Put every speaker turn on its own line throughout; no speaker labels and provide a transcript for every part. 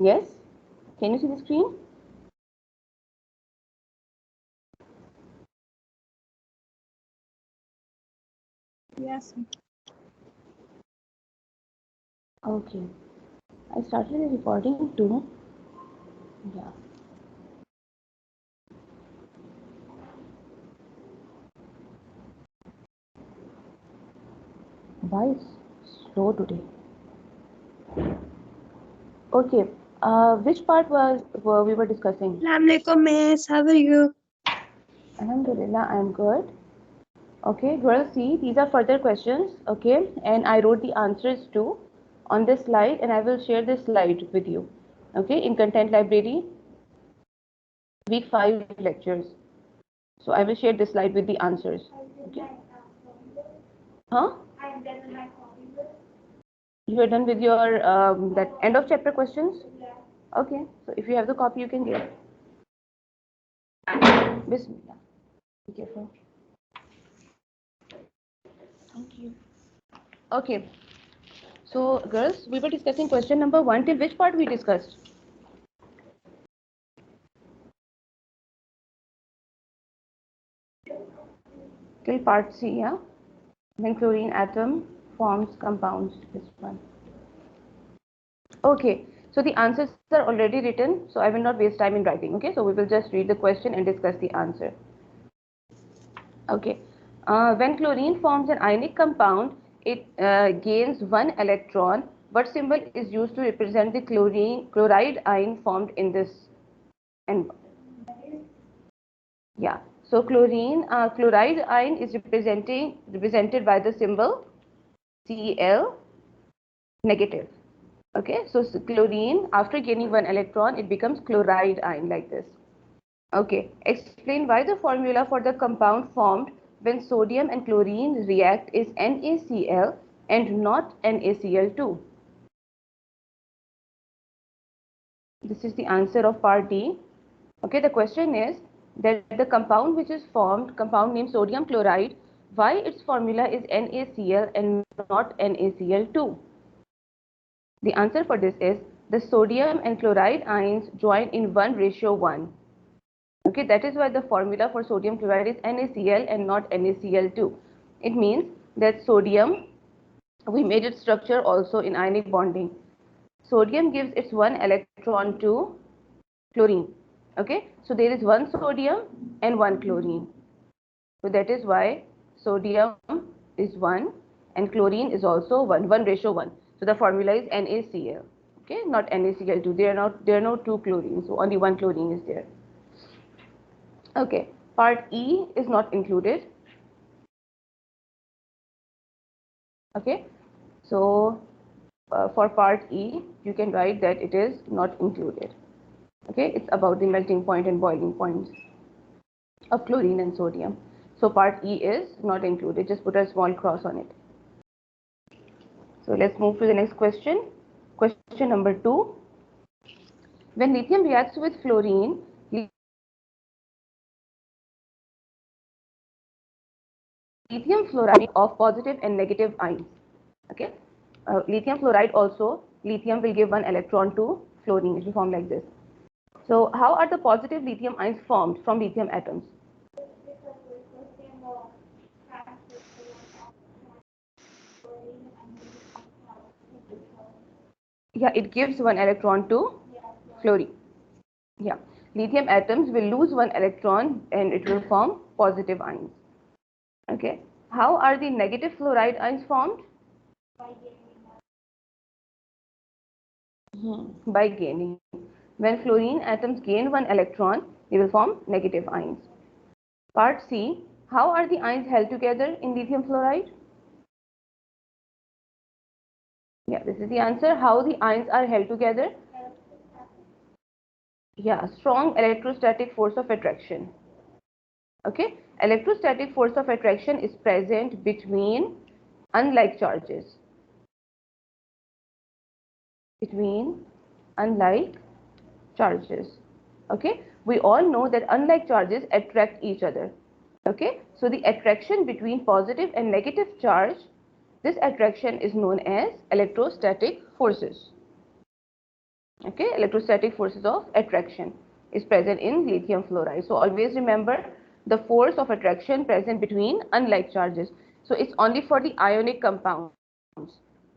Yes? Can you see the screen?
Yes.
Okay. I started the recording too. Yeah. Why is slow today? Okay. Which part were we were discussing?
Assalamualaikum, Miss. How are you?
Alhamdulillah, I am good. Okay, girls, see, these are further questions. Okay, and I wrote the answers too on this slide, and I will share this slide with you. Okay, in content library, week 5 lectures. So I will share this slide with the answers. Okay. Huh? You are done with your that end of chapter questions? Okay. So if you have the copy, you can get. Bismillah. Be careful. Thank you. Okay. So girls, we were discussing question number 1 till which part we discussed? Till part C, yeah. When chlorine atom forms compounds. This one. Okay. So the answers are already written, so I will not waste time in writing. Okay. So we will just read the question and discuss the answer. Okay. When chlorine forms an ionic compound, it gains one electron. What symbol is used to represent the chloride ion formed in this? And yeah, so chloride ion is represented by the symbol Cl negative. Okay, so chlorine after gaining one electron, it becomes chloride ion like this. Okay, explain why the formula for the compound formed when sodium and chlorine react is NaCl and not NaCl2. This is the answer of part D. Okay, the question is that the compound which is formed, compound named sodium chloride, why its formula is NaCl and not NaCl2? The answer for this is the sodium and chloride ions join in 1:1. Okay, that is why the formula for sodium chloride is NaCl and not NaCl2. It means that sodium, we made its structure also in ionic bonding. Sodium gives its one electron to chlorine. Okay, so there is one sodium and one chlorine. So that is why sodium is 1 and chlorine is also 1:1. So the formula is NaCl. Okay, not NaCl2. There are no two chlorines, so only one chlorine is there. Okay, part E is not included. Okay, so for part E, you can write that it is not included. Okay, it's about the melting point and boiling points of chlorine and sodium. So part E is not included. Just put a small cross on it. So let's move to the next question. Question number 2. When lithium reacts with fluorine, lithium fluoride of positive and negative ions. Okay, lithium fluoride also, lithium will give one electron to fluorine. It will form like this. So how are the positive lithium ions formed from lithium atoms? Yeah, it gives one electron to fluorine. Yeah, lithium atoms will lose one electron and it will form positive ions. Okay, how are the negative fluoride ions formed? By gaining. When fluorine atoms gain one electron, they will form negative ions. Part C, how are the ions held together in lithium fluoride? Yeah, this is the answer. How the ions are held together? Yeah, strong electrostatic force of attraction. Okay, electrostatic force of attraction is present between unlike charges. Between unlike charges. Okay, we all know that unlike charges attract each other. Okay, so the attraction between positive and negative charge, this attraction is known as electrostatic forces. Okay, electrostatic forces of attraction is present in lithium fluoride. So always remember the force of attraction present between unlike charges. So it's only for the ionic compounds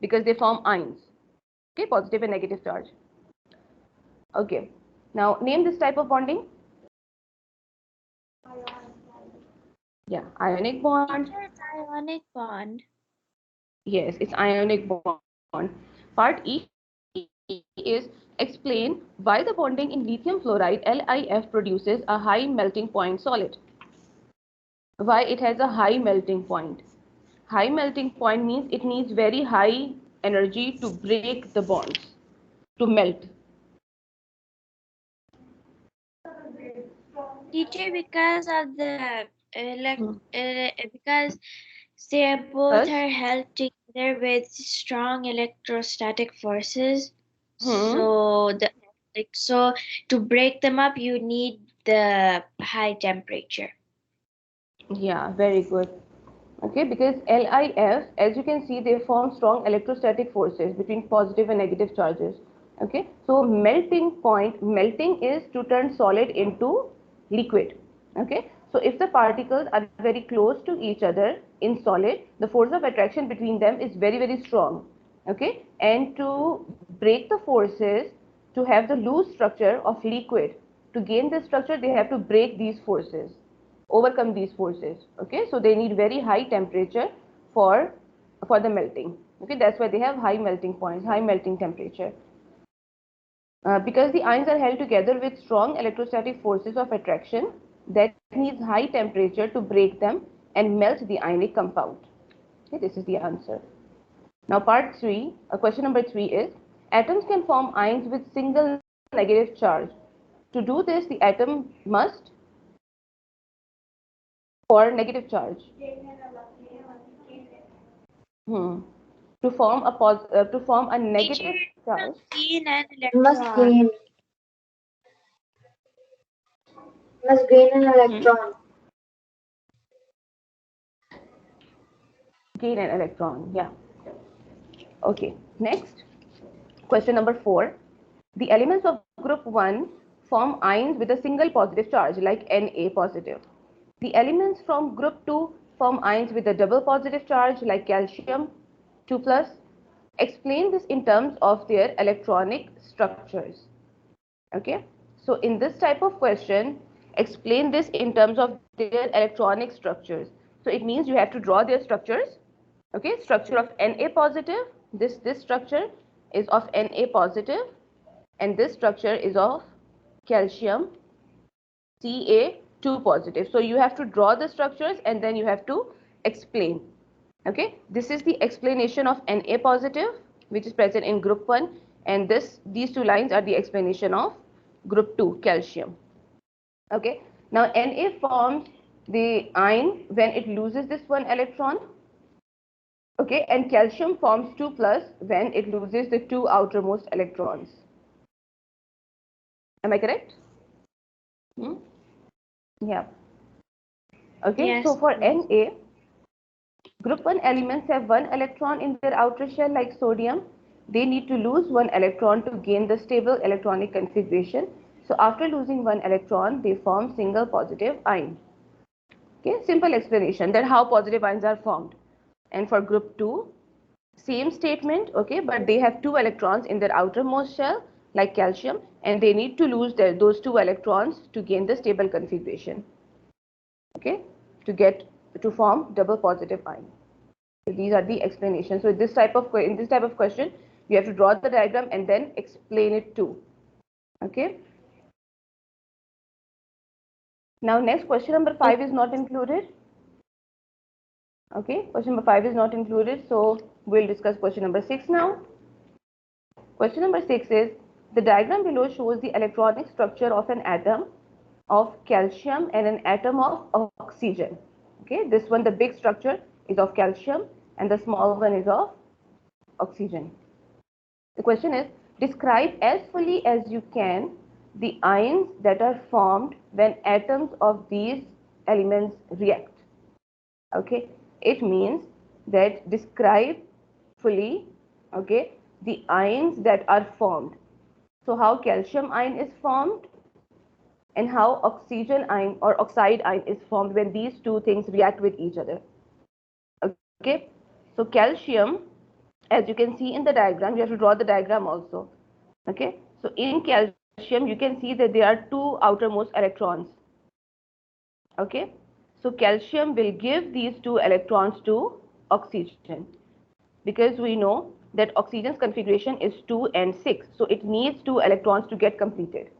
because they form ions. Okay, positive and negative charge. Okay, now name this type of bonding. Yeah, ionic bond.
Teacher, it's ionic bond.
Yes, it's ionic bond. Part E is explain why the bonding in lithium fluoride LiF produces a high melting point solid. Why it has a high melting point. High melting point means it needs very high energy to break the bonds, to melt.
Teacher, because of the
Hmm.
because they both
Plus,
are held together with strong electrostatic forces.
hmm.
So so to break them up, you need the high temperature.
Yeah, very good. Okay, because LiF, as you can see, they form strong electrostatic forces between positive and negative charges. Okay, so melting point, melting is to turn solid into liquid. Okay, so if the particles are very close to each other in solid, the force of attraction between them is very, very strong. Okay, and to break the forces, to have the loose structure of liquid, to gain this structure, they have to break these forces, overcome these forces. Okay, so they need very high temperature for the melting. Okay, that's why they have high melting points, high melting temperature. Because the ions are held together with strong electrostatic forces of attraction that needs high temperature to break them and melt the ionic compound. Okay, this is the answer. Now part 3, question number 3 is, atoms can form ions with single negative charge. To do this, the atom must for negative charge. Hmm. To form a
Teacher,
negative charge.
must gain an
Must
electron.
gain must gain an
Hmm.
electron.
Gain an electron. Yeah. Okay. Next, question number 4. The elements of group 1 form ions with a single positive charge, like Na positive. The elements from group 2 form ions with a double positive charge, like calcium 2 plus. Explain this in terms of their electronic structures. Okay, so in this type of question, explain this in terms of their electronic structures. So it means you have to draw their structures. Okay, structure of Na positive, this structure is of Na positive, and this structure is of calcium Ca2 positive. So you have to draw the structures and then you have to explain. Okay, this is the explanation of Na positive, which is present in group 1, and these two lines are the explanation of group 2, calcium. Okay, now Na forms the ion when it loses this one electron. Okay, and calcium forms 2 plus when it loses the two outermost electrons. Am I correct? Hmm? Yeah. Okay, so
Yes.
for Na, group 1 elements have one electron in their outer shell like sodium. They need to lose one electron to gain the stable electronic configuration. So after losing one electron, they form single positive ion. Okay, simple explanation that how positive ions are formed. And for group 2, same statement, okay, but they have two electrons in their outermost shell like calcium, and they need to lose those two electrons to gain the stable configuration. Okay, to form double positive ion. So these are the explanations. So in this type of question, you have to draw the diagram and then explain it too. Okay. Now next, question number 5 is not included. Okay, question number 5 is not included. So we'll discuss question number 6 now. Question number 6 is, the diagram below shows the electronic structure of an atom of calcium and an atom of oxygen. Okay, this one, the big structure is of calcium and the small one is of oxygen. The question is, describe as fully as you can the ions that are formed when atoms of these elements react. Okay, it means that describe fully, okay, the ions that are formed. So how calcium ion is formed and how oxygen ion or oxide ion is formed when these two things react with each other. Okay, so calcium, as you can see in the diagram, you have to draw the diagram also. Okay, so in calcium you can see that there are two outermost electrons. Okay, so calcium will give these two electrons to oxygen, because we know that oxygen's configuration is 2 and 6, so it needs 2 electrons to get completed.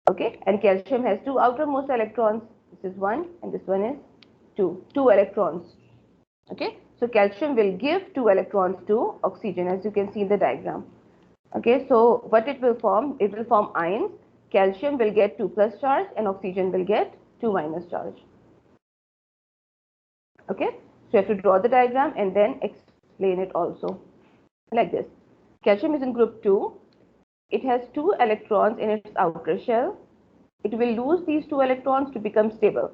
Okay, and calcium has two outermost electrons. This is 1 and this one is 2 electrons. Okay, so calcium will give 2 electrons to oxygen, as you can see in the diagram. Okay, so what it will form? It will form ions. Calcium will get 2 plus charge and oxygen will get 2 minus charge. Okay, so you have to draw the diagram and then explain it also like this. Calcium is in group 2. It has 2 electrons in its outer shell. It will lose these 2 electrons to become stable.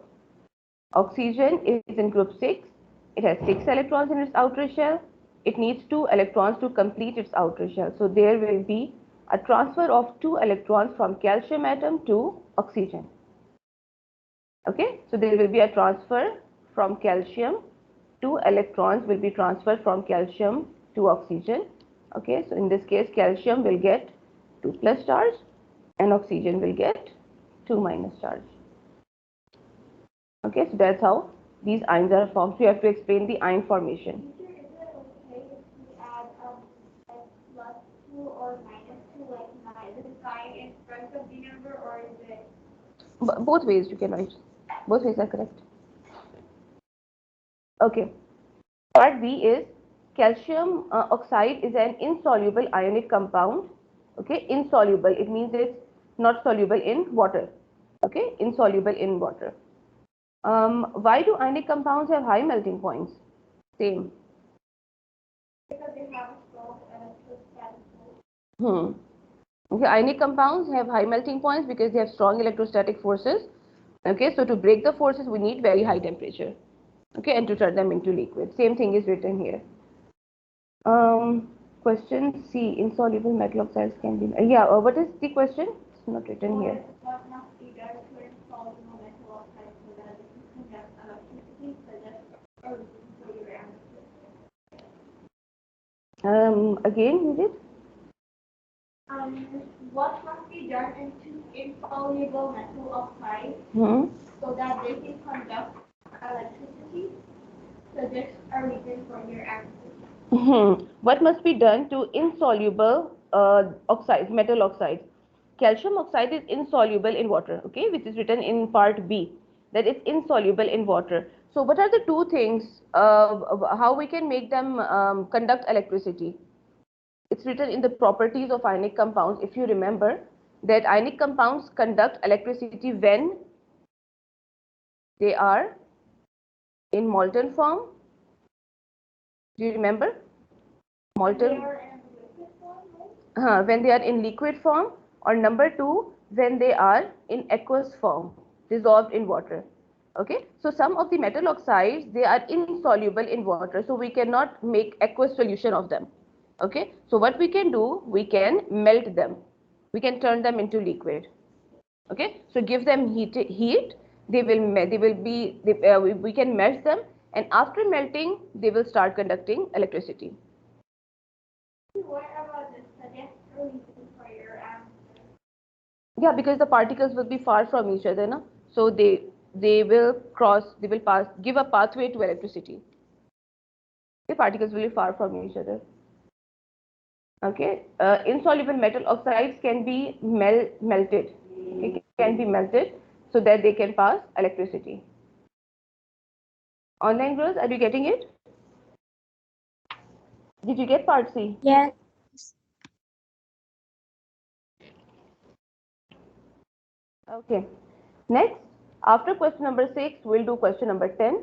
Oxygen is in group 6. It has 6 electrons in its outer shell. It needs 2 electrons to complete its outer shell. So there will be a transfer of 2 electrons from calcium atom to oxygen. Okay, so there will be a transfer from calcium. 2 electrons will be transferred from calcium to oxygen. Okay, so in this case calcium will get 2 plus charge and oxygen will get 2 minus charge. Okay, so that's how these ions are formed. So you have to explain the ion formation.
Is it okay if we add like +2 or -2, like the sign in front of the number, or is it?
Both ways you can write. Both ways are correct. Okay. Part B is calcium oxide is an insoluble ionic compound. Okay, insoluble. It means it's not soluble in water. Okay, insoluble in water. Why do ionic compounds have high melting points? Same.
Because they have a strong electrostatic force.
Okay, ionic compounds have high melting points because they have strong electrostatic forces. Okay, so to break the forces, we need very high temperature. Okay, and to turn them into liquid. Same thing is written here. Question C, insoluble metal oxides can be. Yeah, what is the question? It's not written here.
What must be done to insoluble metal oxide so that it can conduct electricity, such as a reason for your answer?
Again, read it.
What must be done into insoluble metal oxide so that they can conduct electricity? Suggest a reason for your answer.
What must be done to insoluble oxides, metal oxides? Calcium oxide is insoluble in water, okay, which is written in part B, that it's insoluble in water. So what are the two things, how we can make them conduct electricity? It's written in the properties of ionic compounds, if you remember, that ionic compounds conduct electricity when they are in molten form. Do you remember? Molten. When they are in liquid form, or number 2, when they are in aqueous form, dissolved in water. Okay, so some of the metal oxides, they are insoluble in water, so we cannot make aqueous solution of them. Okay, so what we can do, we can melt them, we can turn them into liquid. Okay, so give them heat, we can melt them, and after melting they will start conducting electricity.
What about the suggest a reason for your answer?
Yeah, because the particles will be far from each other, no? So they will pass, give a pathway to electricity. The particles will be far from each other. Okay, insoluble metal oxides can be melted. It can be melted so that they can pass electricity. Online girls, are you getting it? Did you get part C?
Yes.
Okay. Next, after question number 6, we'll do question number 10.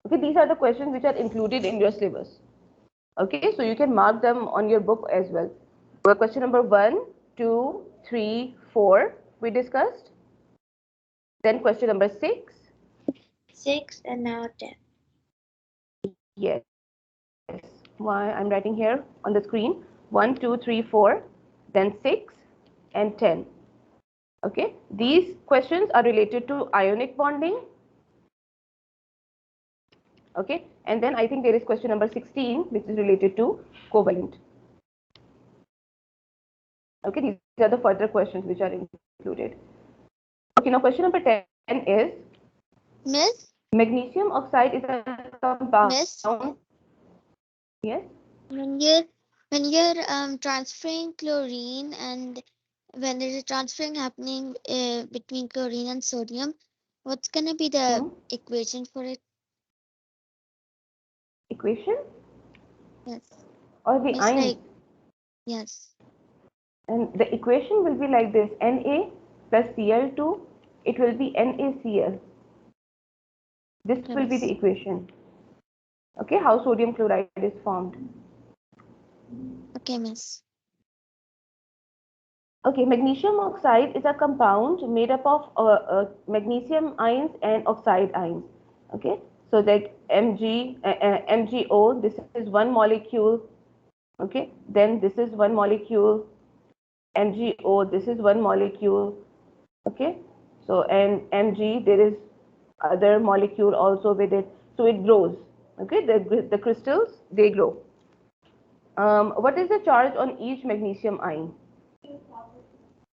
Okay, these are the questions which are included in your syllabus. Okay, so you can mark them on your book as well. Question number 1, 2, 3, 4 we discussed. Then question number 6.
6 and now 10.
Yes. Why I'm writing here on the screen. 1, 2, 3, 4. Then 6. and 10. Okay, these questions are related to ionic bonding. Okay, and then I think there is question number 16, which is related to covalent. Okay, these are the further questions which are included. Okay, now question number 10 is,
Miss?
magnesium oxide is a compound.
Miss?
Yes.
When you're transferring chlorine, and when there's a transferring happening between chlorine and sodium, what's gonna be the equation for it?
Equation?
Yes.
Or the
It's
ions?
like, yes.
And the equation will be like this: Na plus Cl2, it will be NaCl. This will be the equation. Okay, how sodium chloride is formed.
Okay, miss.
Okay, magnesium oxide is a compound made up of magnesium ions and oxide ions. Okay, so that MgO, this is one molecule. Okay, then this is one molecule. MgO, this is one molecule. Okay, so and Mg, there is other molecule also with it, so it grows. Okay, the crystals, they grow. What is the charge on each magnesium ion?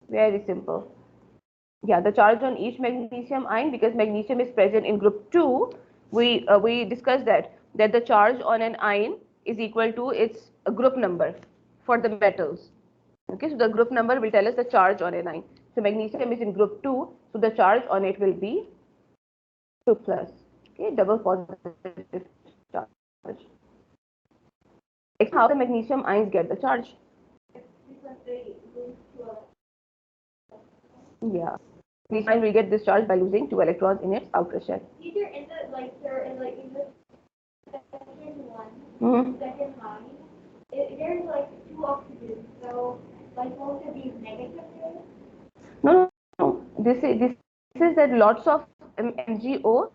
Very simple. Yeah, the charge on each magnesium ion, because magnesium is present in group 2, we discussed that the charge on an ion is equal to its group number for the metals. Okay, so the group number will tell us the charge on an ion. So magnesium is in group 2, so the charge on it will be 2 plus. Okay, double positive charge. How the magnesium ions get the charge? Yeah, magnesium will get this charge by losing 2 electrons in its outer shell.
Either in the in the second one, second line, there's like 2 oxygens. So like both of these negative there.
No. This is that lots of MgO,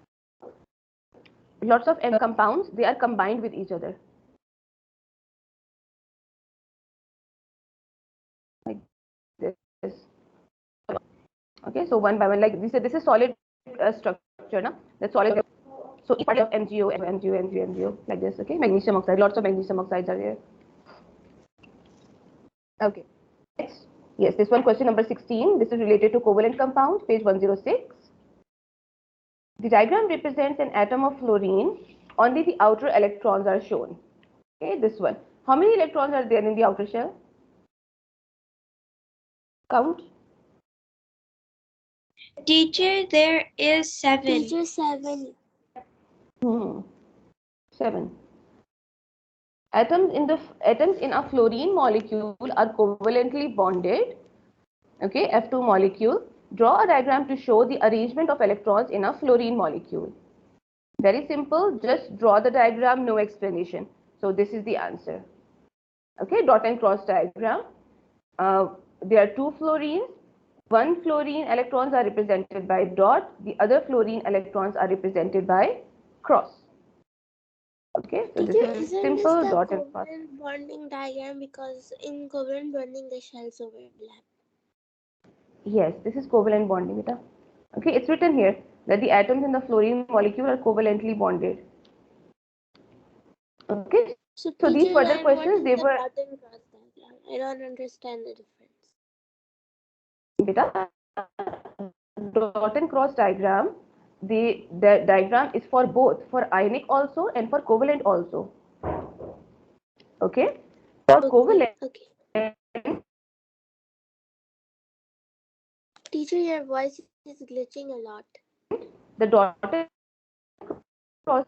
lots of M compounds, they are combined with each other. Like this. Okay, so one by one, like this is solid structure, na? That's solid. So each part of MgO, like this. Okay, magnesium oxide, lots of magnesium oxides are there. Okay, next. Yes, this one, question number 16. This is related to covalent compound, page 106. The diagram represents an atom of fluorine. Only the outer electrons are shown. Okay, this one. How many electrons are there in the outer shell? Count.
Teacher, there is 7.
Teacher, 7.
7. Atoms in a fluorine molecule are covalently bonded. Okay, F2 molecule. Draw a diagram to show the arrangement of electrons in a fluorine molecule. Very simple. Just draw the diagram, no explanation. So this is the answer. Okay, dot and cross diagram. There are 2 fluorines. One fluorine electrons are represented by dot. The other fluorine electrons are represented by cross. Okay, so
Teacher,
this is
isn't
simple
this the
dot and cross.
covalent bonding diagram, because in covalent bonding the shells overlap?
Yes, this is covalent bonding, beta. Okay, it's written here that the atoms in the fluorine molecule are covalently bonded. Okay,
So
so these
teacher,
further
then what
questions,
is
they
the
were,
dot and cross diagram? I don't understand the difference.
beta, dot and cross diagram, the diagram is for both, for ionic also and for covalent also. Okay, for covalent,
Okay. Teacher, your voice is glitching a lot.
the dot and cross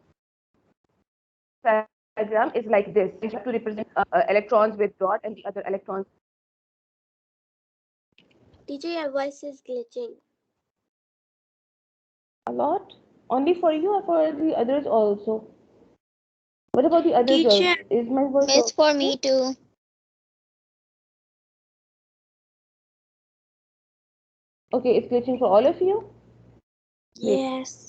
diagram is like this. You have to represent electrons with dot and the other electrons.
Teacher, your voice is glitching.
A lot? Only for you or for the others also? What about the other
Teacher,
girls? Is my voice
Miss, for
okay?
me too.
Okay, it's glitching for all of you? Wait.
yes.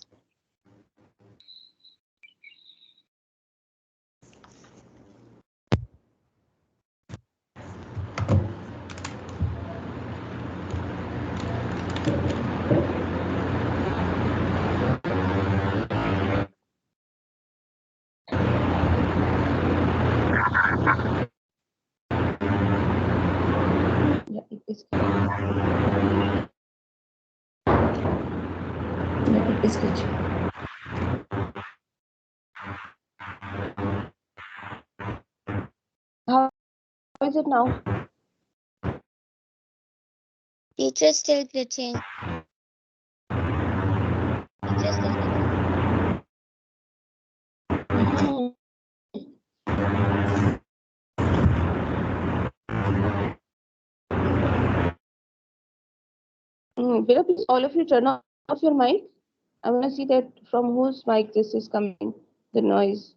How is it now?
Teacher still glitching.
Beta, please, all of you turn off your mic. I want to see that from whose mic this is coming, the noise.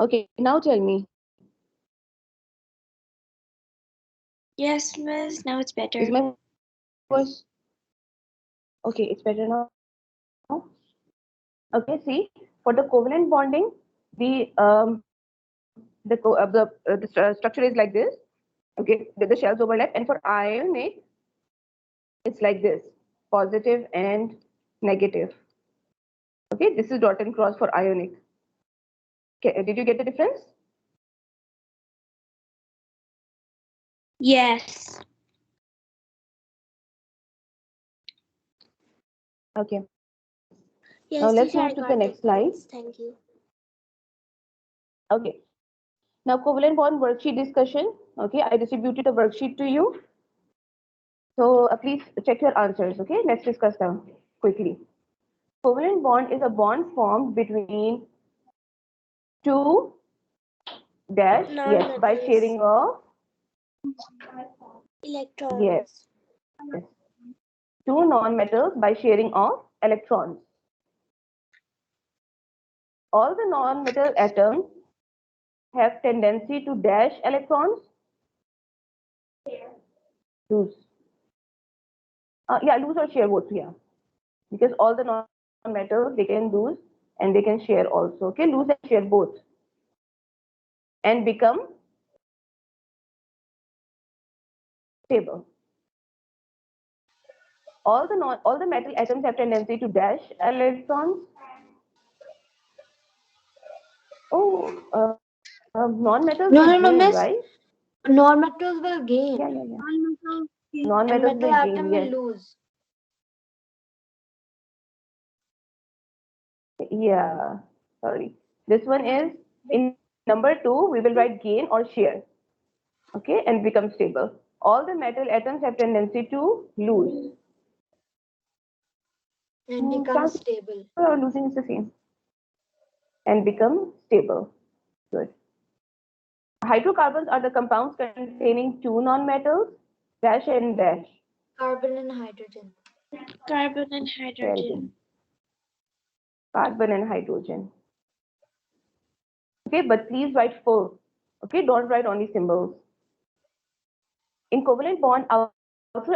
Okay, now tell me.
Yes, Miss. Now it's better.
Is my voice? Okay, it's better now. Okay, see, for the covalent bonding, the structure is like this. Okay, the shells overlap, and for ionic, it's like this: positive and negative. Okay, this is dot and cross for ionic. Okay, did you get the difference?
Yes.
Okay.
Yes,
Now let's
teacher,
move
I
to
got
the next slide.
difference. Thank you.
Okay. Now covalent bond worksheet discussion. Okay, I distributed a worksheet to you. So please check your answers. Okay, let's discuss them quickly. Covalent bond is a bond formed between two dash yes by sharing of
Electrons.
yes, yes two non-metals by sharing of electrons. All the non-metal atoms have tendency to dash electrons. Lose. Yeah, lose or share both. Yeah, because all the non-metals they can lose and they can share also. Okay, lose and share both, and become stable. All the metal atoms have tendency to dash electrons. Oh, non-metals
No,
will
no, no,
gain,
miss.
right?
Non-metals will gain.
Yeah, yeah, yeah.
And
Non-metals
metal
will
atom
gain,
will
yes.
lose.
Yeah, sorry. This one is in number 2, we will write gain or share. Okay, and become stable. All the metal atoms have tendency to lose.
And become stable.
Or losing is the same. And become stable. Good. Hydrocarbons are the compounds containing two non-metals, dash and dash.
Carbon and hydrogen.
Carbon and
Very
hydrogen.
good. Carbon and hydrogen. Okay, but please write full. Okay, don't write only symbols. In covalent bond, outer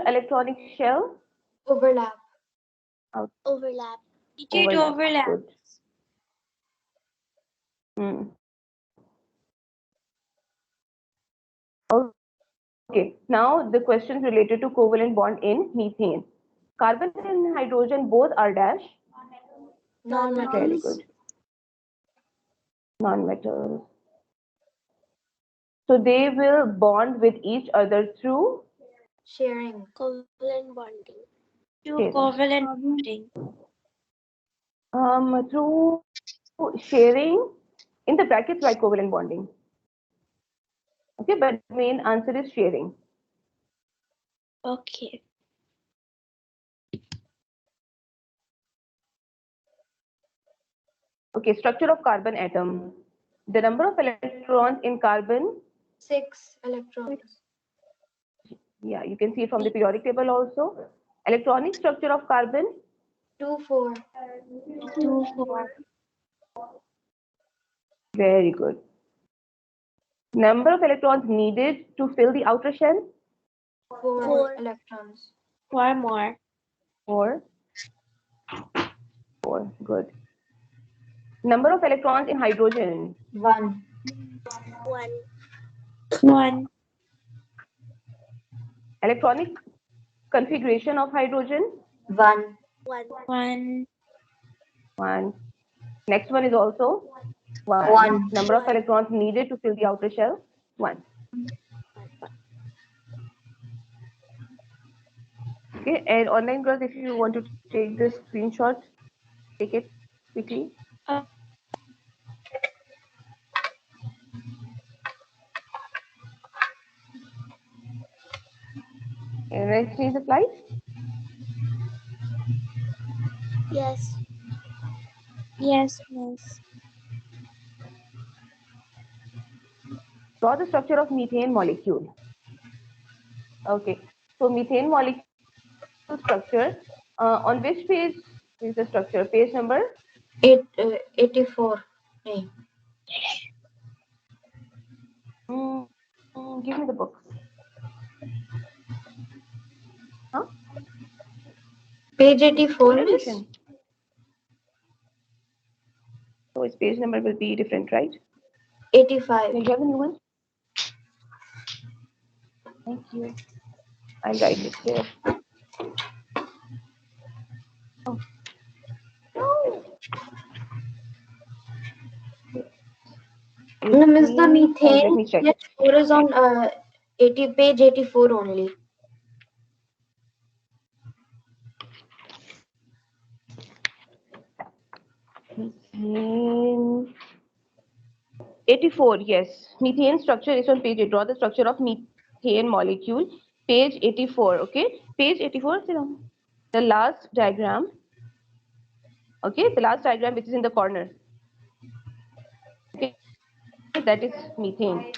electronic shell.
Overlap.
Overlap.
It overlaps.
Good. Okay, now the questions related to covalent bond in methane. Carbon and hydrogen both are dash.
Non-metals.
Very good. Non-metals. So they will bond with each other through
Sharing.
Covalent bonding.
Through covalent bonding.
Through sharing. In the brackets, write covalent bonding. Okay, but main answer is sharing.
Okay.
Okay, structure of carbon atom. The number of electrons in carbon.
6 electrons.
Yeah, you can see it from the periodic table also. Electronic structure of carbon.
2, 4.
2, 4.
Very good. Number of electrons needed to fill the outer shell?
4 electrons.
4 more.
4. Good. Number of electrons in hydrogen?
1.
1.
Electronic configuration of hydrogen?
1.
1.
1. Next one is also
1.
Number of electrons needed to fill the outer shell? 1. Okay, and online girls, if you want to take this screenshot, take it quickly. And let's see the slide.
Yes.
Yes, miss.
Draw the structure of methane molecule. Okay, so methane molecule structure, on which page is the structure? Page number?
84. Hey.
Give me the book. Huh?
Page 84, miss?
Edition. So its page number will be different, right?
85.
Can you have a new one? Thank you. I'll write it here. Oh.
No, miss, the
Let
methane
me check.
CH4 is on page 84 only.
Methane 84, yes. Methane structure is on page 8. Draw the structure of methane molecule. Page 84, okay? Page 84, the last diagram. Okay, the last diagram which is in the corner. Okay, that is methane.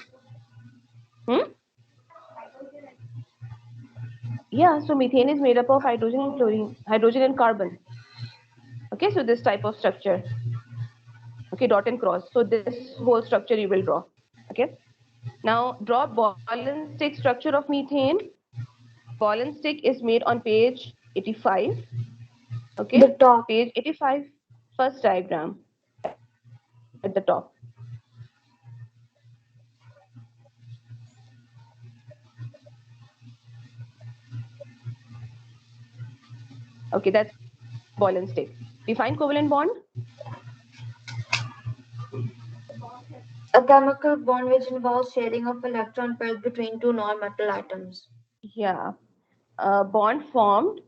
Yeah, so methane is made up of hydrogen and chlorine, hydrogen and carbon. Okay, so this type of structure. Okay, dot and cross. So this whole structure you will draw. Okay. Now draw ball and stick structure of methane. Ball and stick is made on page 85. Okay.
The top.
Page 85, first diagram at the top. Okay, that's ball and stick. Define covalent bond.
A chemical bond which involves sharing of electron pairs between two non-metal atoms.
Yeah. Bond formed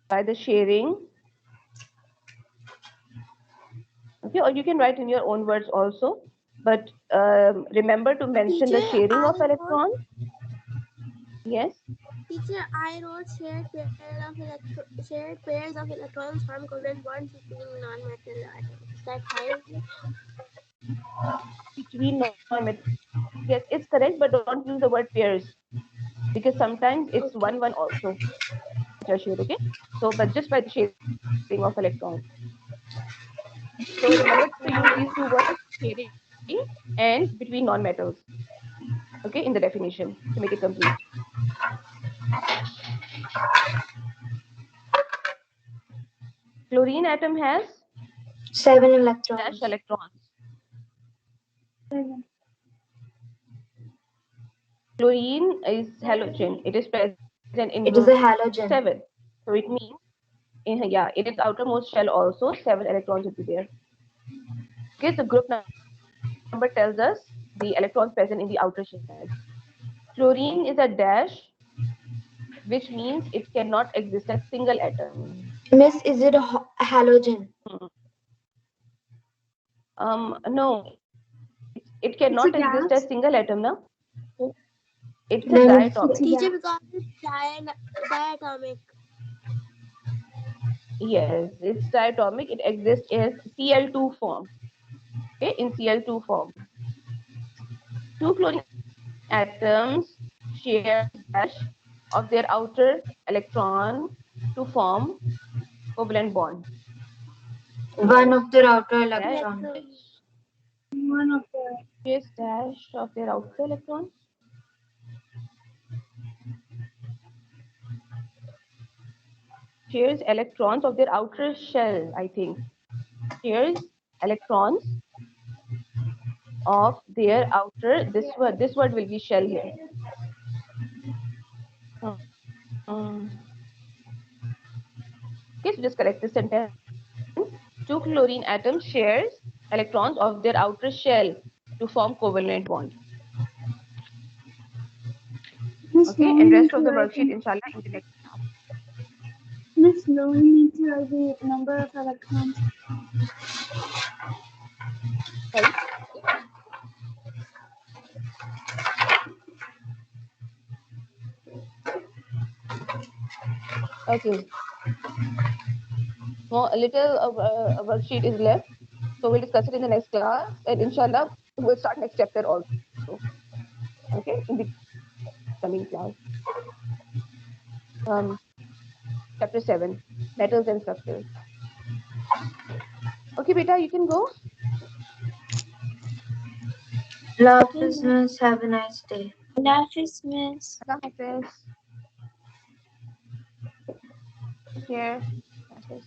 by the sharing. Okay, or you can write in your own words also. But remember to mention the sharing of electrons. Yes.
Teacher, I wrote shared pairs of electrons form covalent bonds between non-metal atoms. Is that fine?
Between non-metal. Yes, it's correct, but don't use the word pairs because sometimes it's
Okay.
1-1 also. Shared, okay. So, but just by the sharing of electrons. So remember to use these two words, sharing and between non-metals. Okay, in the definition to make it complete. Chlorine atom has
7 electrons.
dash electrons.
7.
Chlorine is halogen. It is present in
It
group
is a halogen.
7. So it means, yeah, in its outermost shell also 7 electrons will be there. Okay, so group number tells us the electrons present in the outer shell. Chlorine is a dash, which means it cannot exist as single atom.
Miss, is it a halogen?
No, it cannot exist as single atom, no? It's a
Then
diatomic.
Teacher, because it's diatomic.
Yes, it's diatomic. It exists as Cl2 form. Okay, in Cl2 form. Two chlorine atoms share dash of their outer electron to form covalent bond.
one of their outer electron.
One of the
Yes, dash of their outer electron. Shares electrons of their outer shell, I think. Shares electrons of their outer, this word will be shell here. Okay, so just correct this sentence. Two chlorine atoms shares electrons of their outer shell to form covalent bond. Okay, and rest of the worksheet, inshallah, in the next class.
Miss, do we need to write the number of electrons?
Sorry? Okay. So a little worksheet is left. So we'll discuss it in the next class, and inshallah, we'll start next chapter also. Okay, in the coming class. Chapter 7, metals and structures. Okay, beta, you can go.
Allah Hafiz, miss. Have a nice day.
Allah Hafiz, miss.
Allah Hafiz. Take care. Allah Hafiz.